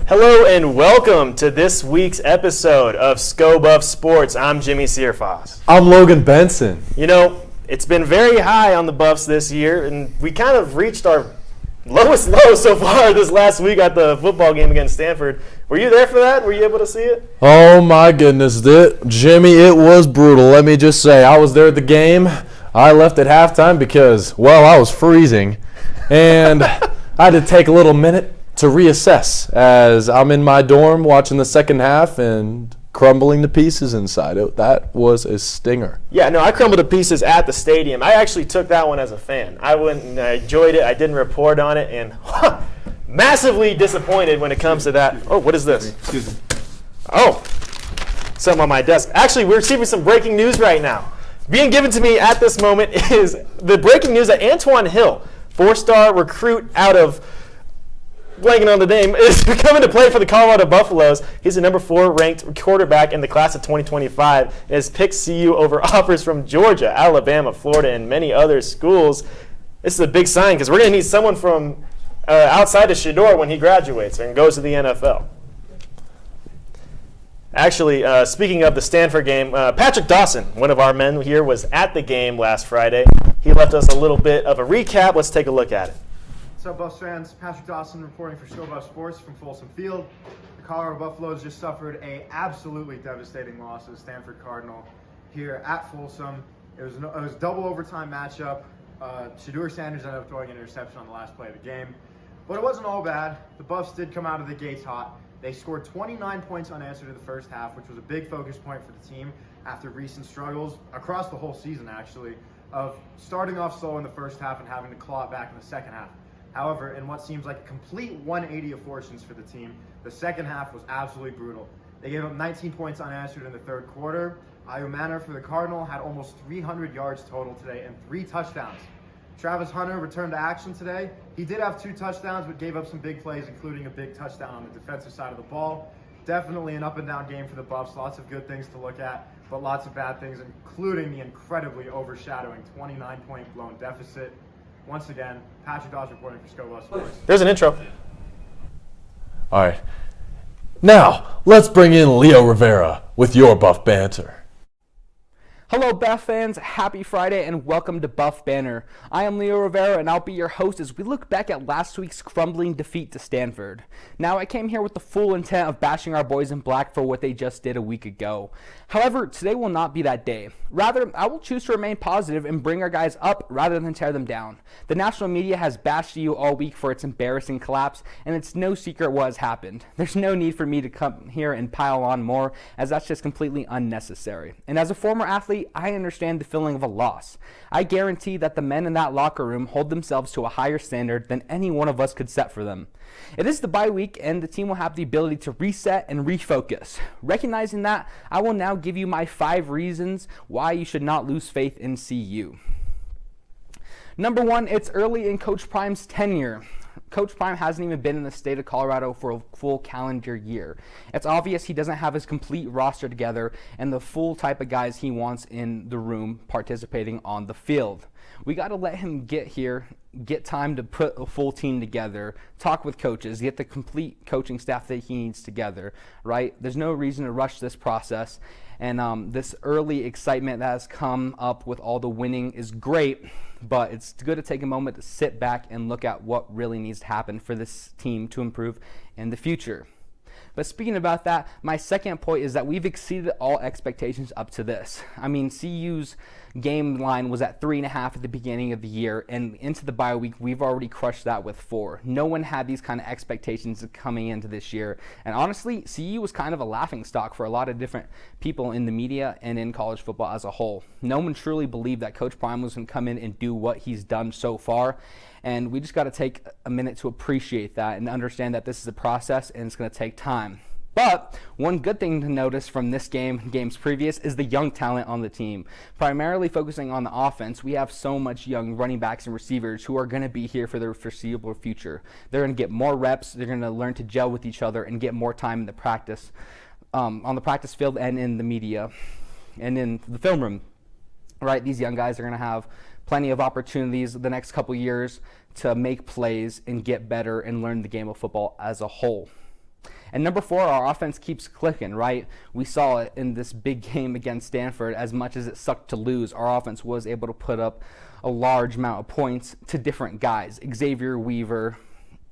Hello and welcome to this week's episode of Sco Buff Sports. I'm Jimmie Searfoss. I'm Logan Benson. You know, it's been very high on the Buffs this year, and we kind of reached our lowest low so far this last week at the football game against Stanford. Were you there for that? Were you able to see it? Oh my goodness, Jimmie, it was brutal. Let me just say, I was there at the game. I left at halftime because, well, I was freezing, and I had to take a little minute to reassess as I'm in my dorm watching the second half and crumbling to pieces inside. That was a stinger. Yeah, no, I crumbled to pieces at the stadium. I actually took that one as a fan. I went and I enjoyed it. I didn't report on it, and massively disappointed when it comes to that. Oh, what is this? Excuse me. Oh, something on my desk. Actually, we're receiving some breaking news right now. Being given to me at this moment is the breaking news that Antoine Hill, four-star recruit out of blanking on the name, is coming to play for the Colorado Buffaloes. He's the number 4 ranked quarterback in the class of 2025 and has picked CU over offers from Georgia, Alabama, Florida, and many other schools. This is a big sign because we're going to need someone from outside of Shedeur when he graduates and goes to the NFL. Actually, speaking of the Stanford game, Patrick Dawson, one of our men here, was at the game last Friday. He left us a little bit of a recap. Let's take a look at it. What's up, Buffs fans? Patrick Dawson reporting for Sco Buff Sports from Folsom Field. The Colorado Buffaloes just suffered a absolutely devastating loss to the Stanford Cardinal here at Folsom. It was a double overtime matchup. Shedeur Sanders ended up throwing an interception on the last play of the game. But it wasn't all bad. The Buffs did come out of the gates hot. They scored 29 points unanswered in the first half, which was a big focus point for the team after recent struggles across the whole season, actually, of starting off slow in the first half and having to claw it back in the second half. However, in what seems like a complete 180 of fortunes for the team, the second half was absolutely brutal. They gave up 19 points unanswered in the third quarter. Neumeier for the Cardinal had almost 300 yards total today and 3 touchdowns. Travis Hunter returned to action today. He did have 2 touchdowns, but gave up some big plays, including a big touchdown on the defensive side of the ball. Definitely an up-and-down game for the Buffs. Lots of good things to look at, but lots of bad things, including the incredibly overshadowing 29-point blown deficit. Once again, Patrick Dawson reporting for Sco Buff Sports. There's an intro. All right. Now, let's bring in Leo Rivera with your Buff Banter. Hello, Buff fans. Happy Friday and welcome to Buff Banner. I am Leo Rivera and I'll be your host as we look back at last week's crumbling defeat to Stanford. Now, I came here with the full intent of bashing our boys in black for what they just did a week ago. However, today will not be that day. Rather, I will choose to remain positive and bring our guys up rather than tear them down. The national media has bashed you all week for its embarrassing collapse, and it's no secret what has happened. There's no need for me to come here and pile on more, as that's just completely unnecessary. And as a former athlete, I understand the feeling of a loss. I guarantee that the men in that locker room hold themselves to a higher standard than any one of us could set for them. It is the bye week, and the team will have the ability to reset and refocus. Recognizing that, I will now give you my 5 reasons why you should not lose faith in CU. Number 1, it's early in Coach Prime's tenure. Coach Prime hasn't even been in the state of Colorado for a full calendar year. It's obvious he doesn't have his complete roster together and the full type of guys he wants in the room participating on the field. We got to let him get here, get time to put a full team together, talk with coaches, get the complete coaching staff that he needs together, right? There's no reason to rush this process. And this early excitement that has come up with all the winning is great, but it's good to take a moment to sit back and look at what really needs to happen for this team to improve in the future. But speaking about that, my second point is that we've exceeded all expectations up to this. I mean, CU's game line was at 3.5 at the beginning of the year, and into the bye week, we've already crushed that with 4. No one had these kind of expectations coming into this year. And honestly, CU was kind of a laughingstock for a lot of different people in the media and in college football as a whole. No one truly believed that Coach Prime was going to come in and do what he's done so far. And we just got to take a minute to appreciate that and understand that this is a process and it's going to take time. But one good thing to notice from this game and games previous is the young talent on the team. Primarily focusing on the offense, we have so much young running backs and receivers who are going to be here for the foreseeable future. They're going to get more reps, they're going to learn to gel with each other and get more time in the practice, on the practice field and in the media and in the film room. Right, these young guys are going to have plenty of opportunities the next couple years to make plays and get better and learn the game of football as a whole. And number 4, our offense keeps clicking, right? We saw it in this big game against Stanford. As much as it sucked to lose, our offense was able to put up a large amount of points to different guys. Xavier Weaver,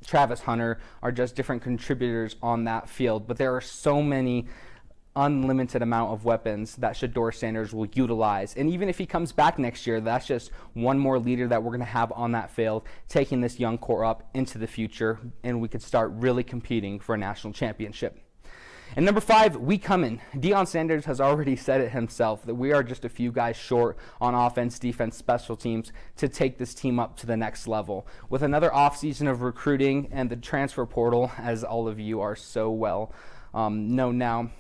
Travis Hunter are just different contributors on that field, but there are so many unlimited amount of weapons that Shedeur Sanders will utilize. And even if he comes back next year, that's just one more leader that we're going to have on that field, taking this young core up into the future, and we could start really competing for a national championship. And number 5, we coming. Deion Sanders has already said it himself that we are just a few guys short on offense, defense, special teams to take this team up to the next level. With another offseason of recruiting and the transfer portal, as all of you are so well know now,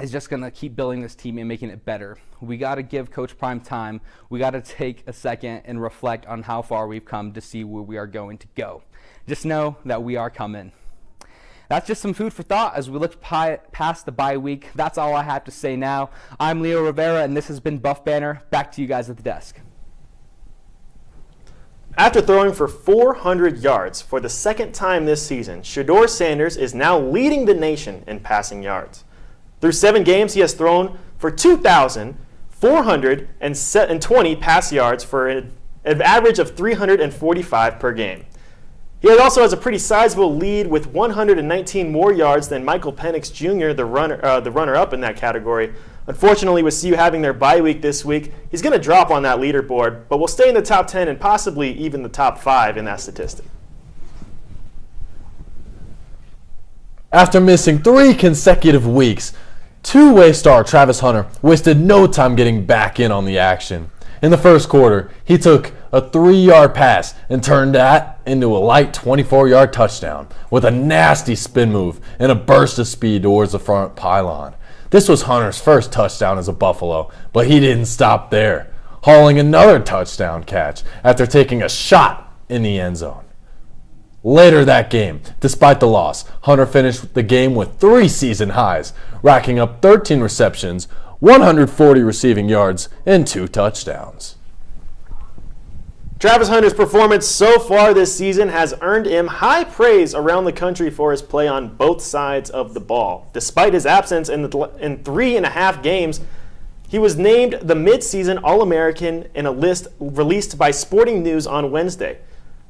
is just going to keep building this team and making it better. We got to give Coach Prime time. We got to take a second and reflect on how far we've come to see where we are going to go. Just know that we are coming. That's just some food for thought as we look past the bye week. That's all I have to say now. I'm Leo Rivera, and this has been Buff Banner. Back to you guys at the desk. After throwing for 400 yards for the second time this season, Shedeur Sanders is now leading the nation in passing yards. Through 7 games, he has thrown for 2,420 pass yards for an average of 345 per game. He also has a pretty sizable lead with 119 more yards than Michael Penix Jr., the runner-up in that category. Unfortunately, with CU having their bye week this week, he's going to drop on that leaderboard, but will stay in the top 10 and possibly even the top 5 in that statistic. After missing 3 consecutive weeks, two-way star Travis Hunter wasted no time getting back in on the action. In the first quarter, he took a 3-yard pass and turned that into a light 24-yard touchdown with a nasty spin move and a burst of speed towards the front pylon. This was Hunter's first touchdown as a Buffalo, but he didn't stop there, hauling another touchdown catch after taking a shot in the end zone. Later that game, despite the loss, Hunter finished the game with 3 season highs, racking up 13 receptions, 140 receiving yards, and 2 touchdowns. Travis Hunter's performance so far this season has earned him high praise around the country for his play on both sides of the ball. Despite his absence in 3.5 games, he was named the midseason All-American in a list released by Sporting News on Wednesday.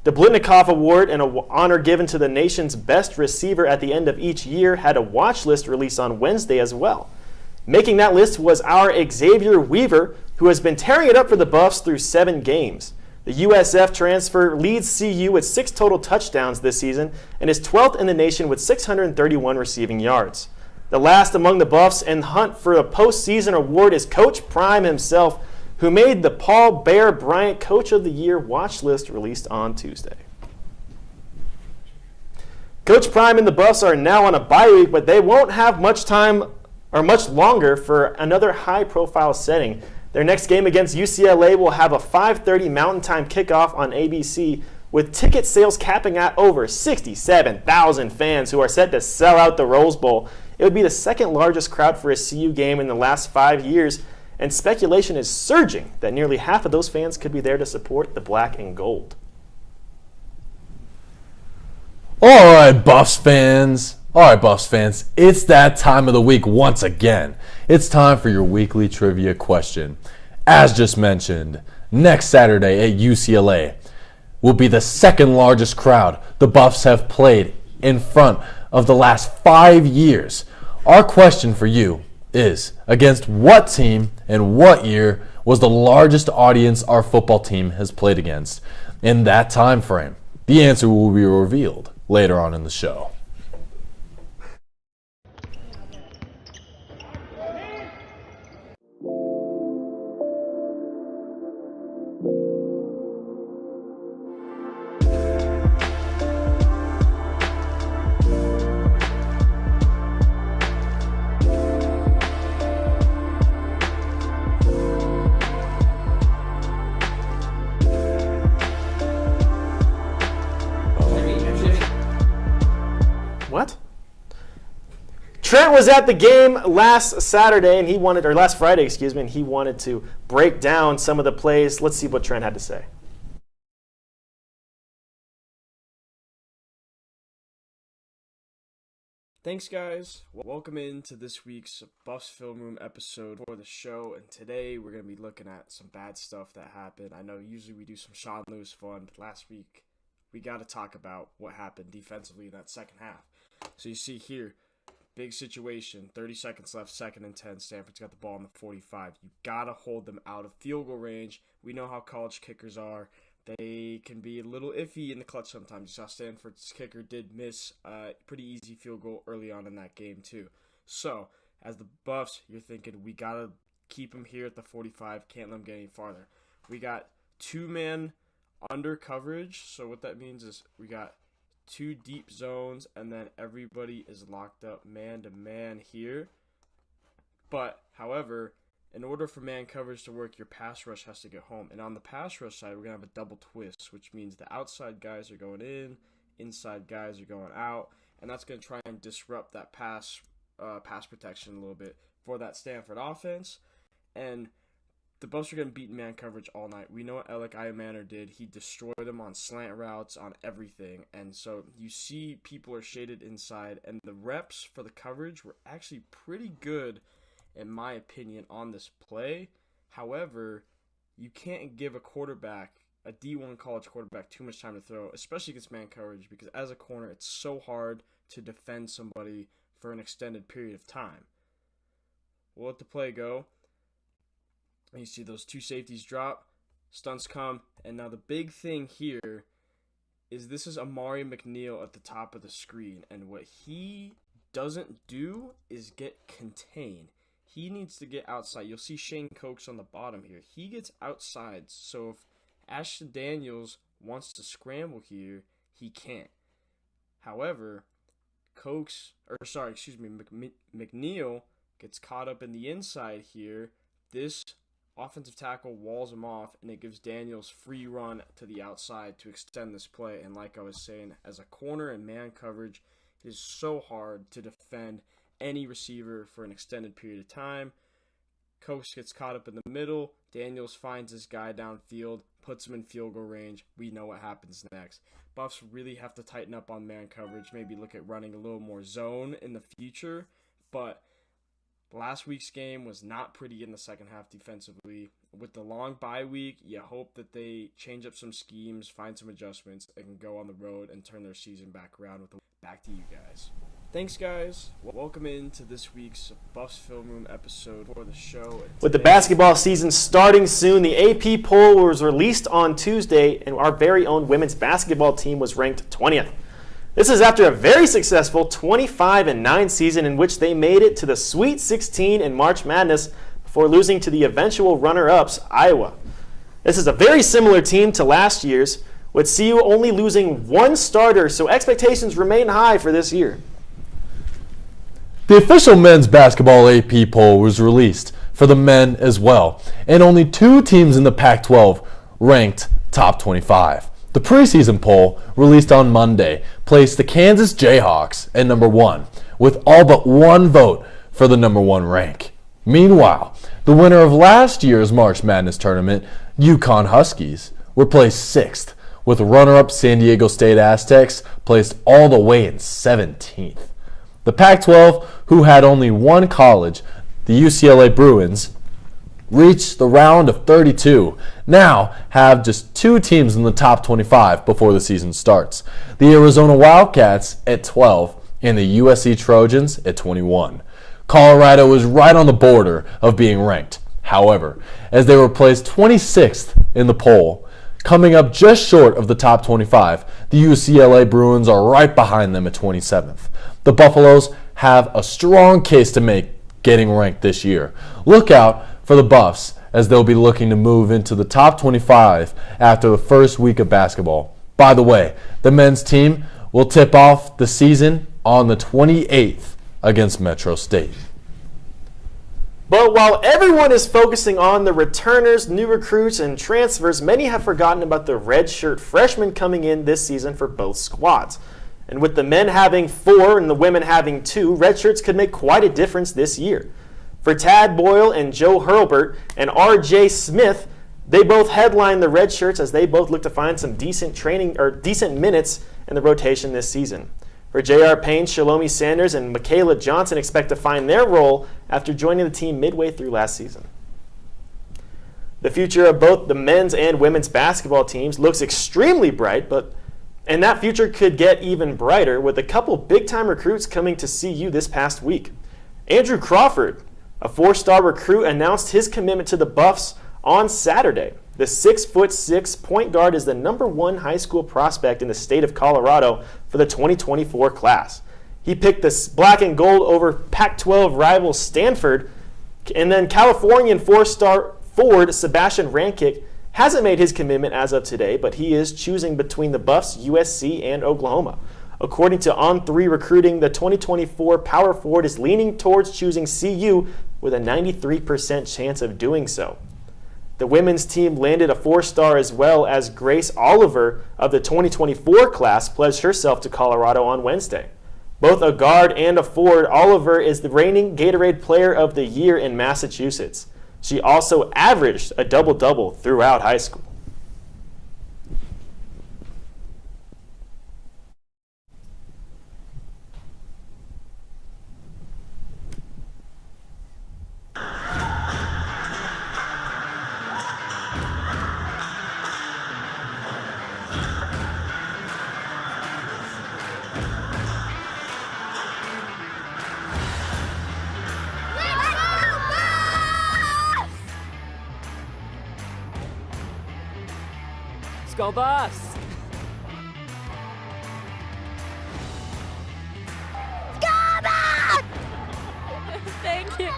The Blitnikoff Award, an honor given to the nation's best receiver at the end of each year, had a watch list released on Wednesday as well. Making that list was our Xavier Weaver, who has been tearing it up for the Buffs through 7 games. The USF transfer leads CU with 6 total touchdowns this season and is 12th in the nation with 631 receiving yards. The last among the Buffs in the hunt for a postseason award is Coach Prime himself, who made the Paul Bear Bryant Coach of the Year watch list released on Tuesday. Coach Prime and the Buffs are now on a bye week, but they won't have much time or much longer for another high-profile setting. Their next game against UCLA will have a 5:30 Mountain Time kickoff on ABC, with ticket sales capping at over 67,000 fans who are set to sell out the Rose Bowl. It would be the second largest crowd for a CU game in the last 5 years, and speculation is surging that nearly half of those fans could be there to support the black and gold. All right, Buffs fans, it's that time of the week once again. It's time for your weekly trivia question. As just mentioned, next Saturday at UCLA will be the second largest crowd the Buffs have played in front of the last 5 years. Our question for you is, against what team and what year was the largest audience our football team has played against in that time frame? The answer will be revealed later on in the show. What? Trent was at the game last Saturday, and last Friday, and he wanted to break down some of the plays. Let's see what Trent had to say. Thanks, guys. Welcome into this week's Buffs Film Room episode for the show. And today we're going to be looking at some bad stuff that happened. I know usually we do some Sean Lewis fun, but last week we got to talk about what happened defensively in that second half. So you see here, big situation, 30 seconds left, 2nd and 10. Stanford's got the ball on the 45. You got to hold them out of field goal range. We know how college kickers are. They can be a little iffy in the clutch sometimes. You saw Stanford's kicker did miss a pretty easy field goal early on in that game too. So, as the Buffs, you're thinking, we got to keep them here at the 45. Can't let them get any farther. We got 2-man under coverage. So what that means is we got 2 deep zones, and then everybody is locked up man-to-man here. But, however, in order for man coverage to work, your pass rush has to get home. And on the pass rush side, we're going to have a double twist, which means the outside guys are going in, inside guys are going out, and that's going to try and disrupt that pass protection a little bit for that Stanford offense. And the Buffs are going to beat man coverage all night. We know what Alec Iamaner did. He destroyed them on slant routes, on everything. And so you see people are shaded inside, and the reps for the coverage were actually pretty good, in my opinion, on this play. However, you can't give a quarterback, a D1 college quarterback, too much time to throw, especially against man coverage, because as a corner, it's so hard to defend somebody for an extended period of time. We'll let the play go. And you see those 2 safeties drop, stunts come, and now the big thing here is this is Amari McNeil at the top of the screen, and what he doesn't do is get contained. He needs to get outside. You'll see Shane Cokes on the bottom here. He gets outside. So if Ashton Daniels wants to scramble here, he can't. However, McNeil gets caught up in the inside here. This offensive tackle walls him off, and it gives Daniels free run to the outside to extend this play. And like I was saying, as a corner and man coverage, it is so hard to defend any receiver for an extended period of time. Cokes gets caught up in the middle. Daniels finds his guy downfield, puts him in field goal range. We know what happens next. Buffs really have to tighten up on man coverage, maybe look at running a little more zone in the future. But last week's game was not pretty in the second half defensively. With the long bye week, you hope that they change up some schemes, find some adjustments, and can go on the road and turn their season back around. Back to you guys. Thanks, guys. Welcome into this week's Buffs Film Room episode for the show. With the basketball season starting soon, the AP poll was released on Tuesday, and our very own women's basketball team was ranked 20th. This is after a very successful 25-9 season in which they made it to the Sweet 16 in March Madness before losing to the eventual runner-ups, Iowa. This is a very similar team to last year's, with CU only losing 1 starter, so expectations remain high for this year. The official men's basketball AP poll was released for the men as well, and only 2 teams in the Pac-12 ranked top 25. The preseason poll, released on Monday, placed the Kansas Jayhawks at number 1, with all but 1 vote for the number 1 rank. Meanwhile, the winner of last year's March Madness tournament, UConn Huskies, were placed 6th, with runner-up San Diego State Aztecs placed all the way in 17th. The Pac-12, who had only 1 college, the UCLA Bruins, reached the round of 32, now have just 2 teams in the top 25 before the season starts. The Arizona Wildcats at 12 and the USC Trojans at 21. Colorado is right on the border of being ranked. However, as they were placed 26th in the poll, coming up just short of the top 25, the UCLA Bruins are right behind them at 27th. The Buffaloes have a strong case to make getting ranked this year. Look out for the Buffs as they'll be looking to move into the top 25 after the first week of basketball. By the way, the men's team will tip off the season on the 28th against Metro State. But while everyone is focusing on the returners, new recruits, and transfers, many have forgotten about the redshirt freshmen coming in this season for both squads. And with the men having 4 and the women having 2, redshirts could make quite a difference this year. For Tad Boyle and Joe Hurlbert and R.J. Smith, they both headline the redshirts as they both look to find some decent training or decent minutes in the rotation this season. where J.R. Payne, Shalomi Sanders, and Michaela Johnson expect to find their role after joining the team midway through last season. The future of both the men's and women's basketball teams looks extremely bright, and that future could get even brighter with a couple big-time recruits coming to CU this past week. Andrew Crawford, a 4-star recruit, announced his commitment to the Buffs on Saturday. The 6'6" point guard is the #1 high school prospect in the state of Colorado for the 2024 class. He picked the black and gold over Pac-12 rival Stanford, and then Californian 4-star forward Sebastian Rankic hasn't made his commitment as of today, but he is choosing between the Buffs, USC, and Oklahoma. According to On3 Recruiting, the 2024 power forward is leaning towards choosing CU with a 93% chance of doing so. The women's team landed a 4-star as well, as Grace Oliver of the 2024 class pledged herself to Colorado on Wednesday. Both a guard and a forward, Oliver is the reigning Gatorade Player of the Year in Massachusetts. She also averaged a double-double throughout high school. Let's go, Buffs! Thank you.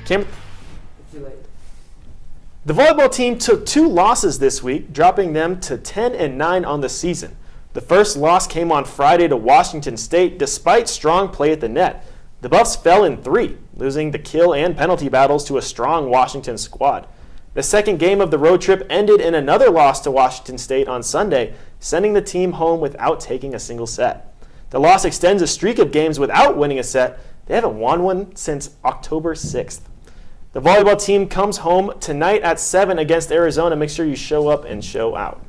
Kim? The volleyball team took 2 losses this week, dropping them to 10-9 on the season. The first loss came on Friday to Washington State despite strong play at the net. The Buffs fell in 3, losing the kill and penalty battles to a strong Washington squad. The second game of the road trip ended in another loss to Washington State on Sunday, sending the team home without taking a single set. The loss extends a streak of games without winning a set. They haven't won one since October 6th. The volleyball team comes home tonight at 7 against Arizona. Make sure you show up and show out.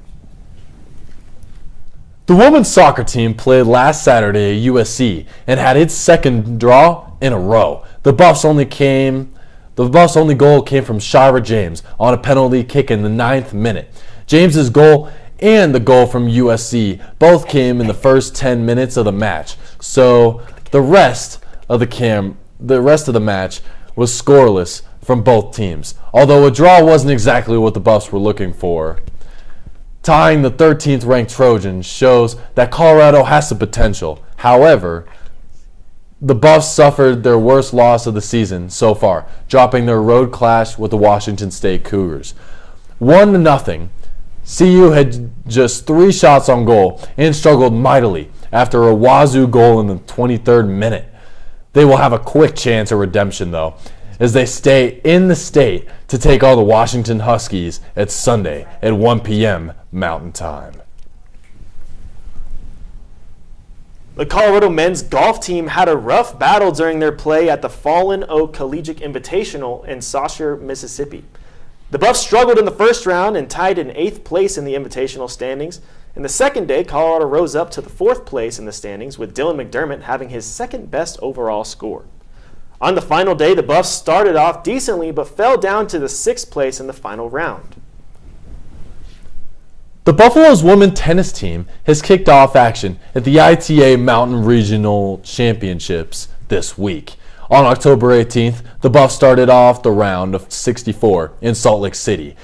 The women's soccer team played last Saturday at USC and had its second draw in a row. The Buffs' only goal came from Shira James on a penalty kick in the 9th minute. James's goal and the goal from USC both came in the first 10 minutes of the match. So the rest of the match was scoreless from both teams. Although a draw wasn't exactly what the Buffs were looking for. Tying the 13th ranked Trojans shows that Colorado has the potential. However, the Buffs suffered their worst loss of the season so far, dropping their road clash with the Washington State Cougars. 1-0. CU had just 3 shots on goal and struggled mightily after a Wazoo goal in the 23rd minute. They will have a quick chance at redemption, though, as they stay in the state to take on the Washington Huskies at Sunday at 1 p.m. Mountain Time. The Colorado men's golf team had a rough battle during their play at the Fallen Oak Collegiate Invitational in Saucier, Mississippi. The Buffs struggled in the first round and tied in 8th place in the invitational standings. In the second day, Colorado rose up to the 4th place in the standings, with Dylan McDermott having his second best overall score. On the final day, the Buffs started off decently but fell down to the 6th place in the final round. The Buffalo's women's tennis team has kicked off action at the ITA Mountain Regional Championships this week. On October 18th, the Buffs started off the round of 64 in Salt Lake City.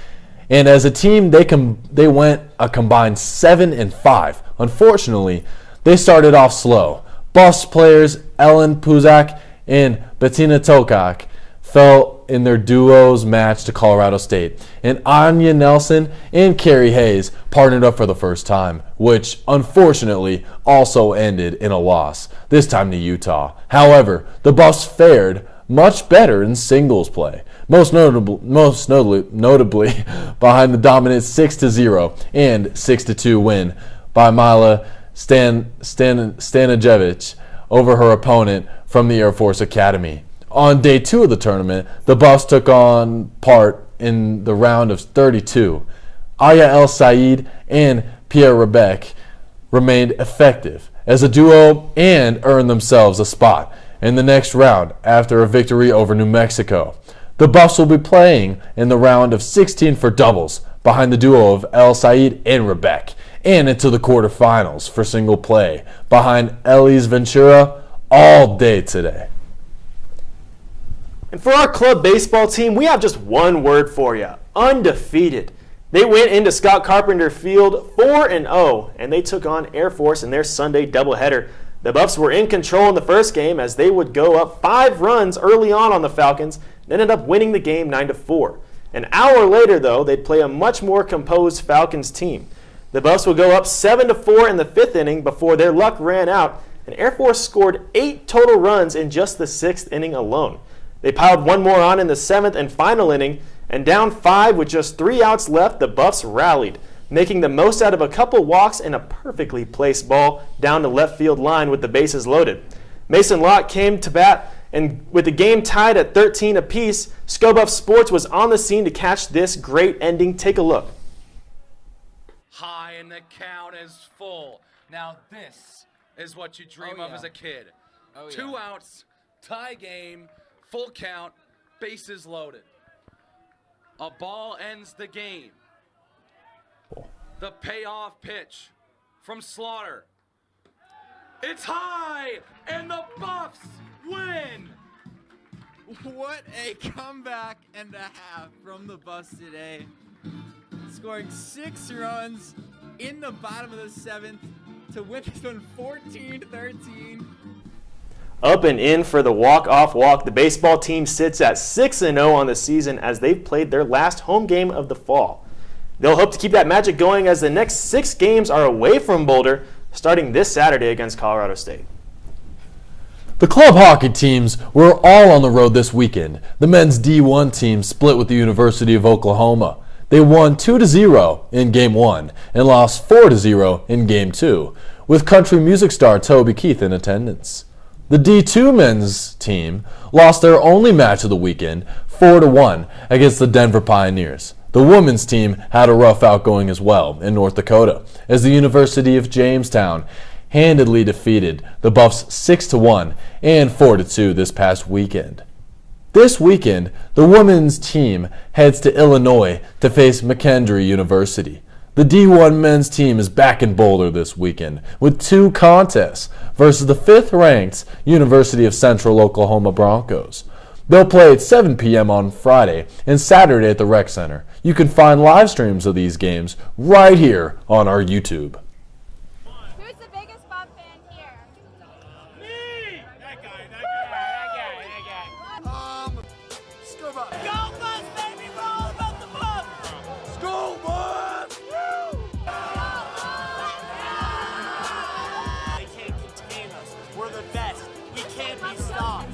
And as a team, they went a combined 7-5. Unfortunately, they started off slow. Buffs players Ellen Puzak and Bettina Tokak fell in their duos match to Colorado State, and Anya Nelson and Carrie Hayes partnered up for the first time, which unfortunately also ended in a loss, this time to Utah. However, the Buffs fared much better in singles play, most notably behind the dominant 6-0 and 6-2 win by Mila Stanijevic over her opponent from the Air Force Academy. On day 2 of the tournament, the Buffs took on part in the round of 32. Aya El Said and Pierre Rebecque remained effective as a duo and earned themselves a spot in the next round after a victory over New Mexico. The Buffs will be playing in the round of 16 for doubles behind the duo of El Said and Rebecque, and into the quarterfinals for single play behind Elise Ventura all day today. And for our club baseball team, we have just one word for you: undefeated. They went into Scott Carpenter Field 4-0, and they took on Air Force in their Sunday doubleheader. The Buffs were in control in the first game as they would go up 5 runs early on the Falcons and ended up winning the game 9-4. An hour later, though, they'd play a much more composed Falcons team. The Buffs would go up 7-4 in the 5th inning before their luck ran out, and Air Force scored 8 total runs in just the 6th inning alone. They piled one more on in the 7th and final inning, and down 5 with just 3 outs left, the Buffs rallied, making the most out of a couple walks and a perfectly placed ball down the left field line with the bases loaded. Mason Lott came to bat, and with the game tied at 13 apiece, ScoBuff Sports was on the scene to catch this great ending. Take a look. High and the count is full. Now this is what you dream of as a kid. 2 outs, tie game, full count, bases loaded. A ball ends the game. The payoff pitch from Slaughter. It's high, and the Buffs win! What a comeback and a half from the Buffs today. Scoring 6 runs in the bottom of the 7th to win this one 14-13. Up and in for the walk-off walk, the baseball team sits at 6-0 on the season as they've played their last home game of the fall. They'll hope to keep that magic going as the next 6 games are away from Boulder, starting this Saturday against Colorado State. The club hockey teams were all on the road this weekend. The men's D1 team split with the University of Oklahoma. They won 2-0 in Game 1 and lost 4-0 in Game 2, with country music star Toby Keith in attendance. The D2 men's team lost their only match of the weekend 4-1 against the Denver Pioneers. The women's team had a rough outgoing as well in North Dakota, as the University of Jamestown handedly defeated the Buffs 6-1 and 4-2 this past weekend. This weekend, the women's team heads to Illinois to face McKendree University. The D1 men's team is back in Boulder this weekend with 2 contests versus the 5th-ranked University of Central Oklahoma Broncos. They'll play at 7 p.m. on Friday and Saturday at the Rec Center. You can find live streams of these games right here on our YouTube. Who's the biggest Buff fan here? Me! That guy. School Buff. Go Buffs, baby! We're all about the Buffs! School Buffs! They can't contain us. We're the best. We can't be stopped.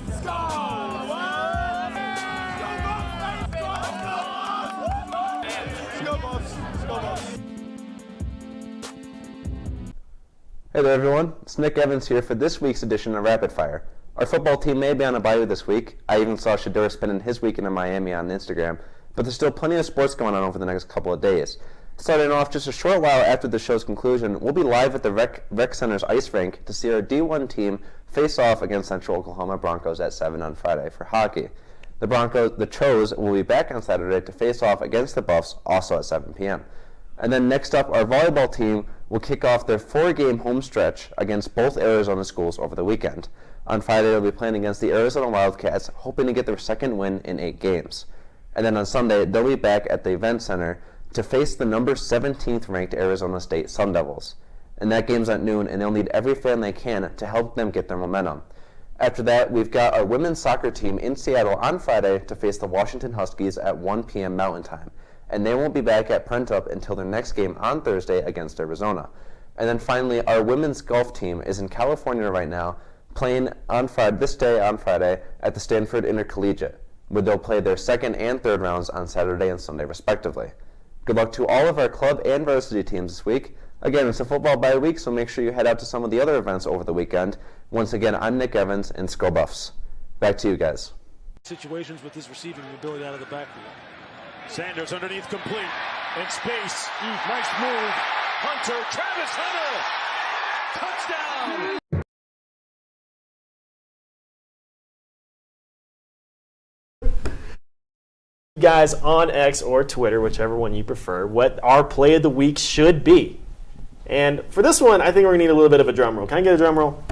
Hey there everyone, it's Nick Evans here for this week's edition of Rapid Fire. Our football team may be on a bye this week. I even saw Shadura spending his weekend in Miami on Instagram, but there's still plenty of sports going on over the next couple of days. Starting off just a short while after the show's conclusion, we'll be live at the Rec Center's ice rink to see our D1 team face off against Central Oklahoma Broncos at 7 on Friday for hockey. The Chos will be back on Saturday to face off against the Buffs, also at 7 p.m. And then next up, our volleyball team will kick off their 4-game home stretch against both Arizona schools over the weekend. On Friday, they'll be playing against the Arizona Wildcats, hoping to get their 2nd win in 8 games. And then on Sunday, they'll be back at the event center to face the number 17th ranked Arizona State Sun Devils. And that game's at noon, and they'll need every fan they can to help them get their momentum. After that, we've got our women's soccer team in Seattle on Friday to face the Washington Huskies at 1 p.m. Mountain Time. And they won't be back at Prentup until their next game on Thursday against Arizona. And then finally, our women's golf team is in California right now, playing on Friday at the Stanford Intercollegiate, where they'll play their 2nd and 3rd rounds on Saturday and Sunday respectively. Good luck to all of our club and varsity teams this week. Again, it's a football bye week, so make sure you head out to some of the other events over the weekend. Once again, I'm Nick Evans and Go Buffs. Back to you guys. situations with his receiving ability out of the backfield. Sanders underneath, complete in space. Nice move. Hunter, Travis Hunter, touchdown. Guys on X or Twitter, whichever one you prefer, what our play of the week should be. And for this one, I think we're going to need a little bit of a drum roll. Can I get a drum roll?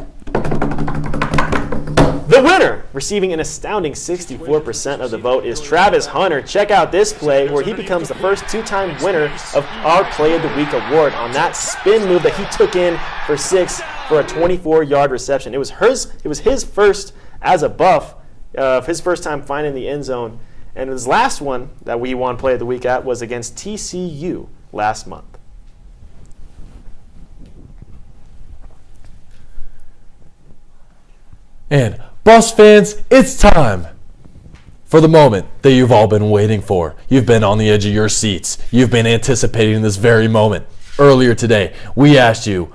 The winner, receiving an astounding 64% of the vote, is Travis Hunter. Check out this play where he becomes the first two-time winner of our Play of the Week award on that spin move that he took in for 6 for a 24-yard reception. It was his first as a Buff, his first time finding the end zone. And his last one that we won Play of the Week at was against TCU last month. And Buffs fans, it's time for the moment that you've all been waiting for. You've been on the edge of your seats. You've been anticipating this very moment. Earlier today, we asked you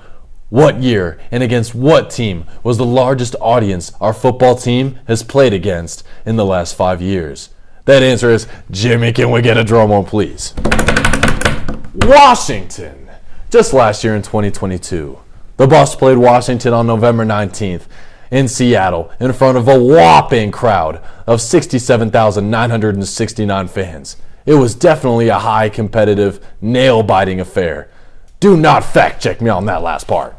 what year and against what team was the largest audience our football team has played against in the last 5 years. That answer is, Jimmie, can we get a drum roll, please? Washington. Just last year in 2022, the Buffs played Washington on November 19th in Seattle in front of a whopping crowd of 67,969 fans. It was definitely a high competitive, nail-biting affair. Do not fact check me on that last part.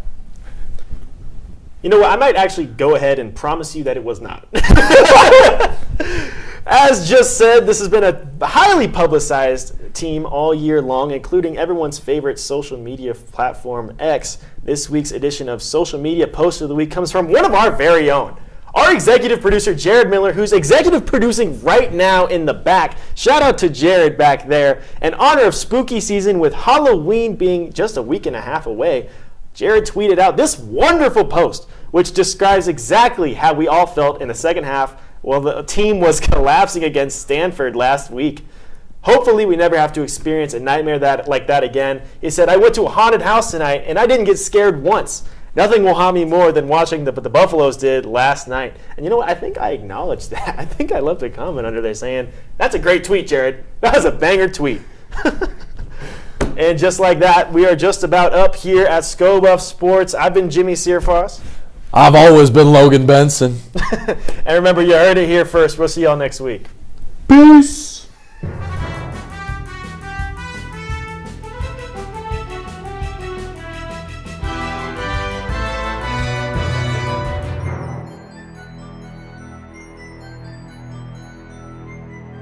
You know what? I might actually go ahead and promise you that it was not. As just said, this has been a highly publicized team all year long, including everyone's favorite social media platform, X. This week's edition of Social Media Post of the Week comes from one of our very own. Our executive producer, Jared Miller, who's executive producing right now in the back. Shout out to Jared back there. In honor of spooky season with Halloween being just a week and a half away, Jared tweeted out this wonderful post, which describes exactly how we all felt in the second half while the team was collapsing against Stanford last week. Hopefully we never have to experience a nightmare like that again. He said, I went to a haunted house tonight and I didn't get scared once. Nothing will haunt me more than watching what the Buffaloes did last night. And you know what? I think I acknowledged that. I think I left a comment under there saying, that's a great tweet, Jared. That was a banger tweet. And just like that, we are just about up here at ScoBuff Sports. I've been Jimmie Searfoss. I've always been Logan Benson. And remember, you heard it here first. We'll see y'all next week. Peace.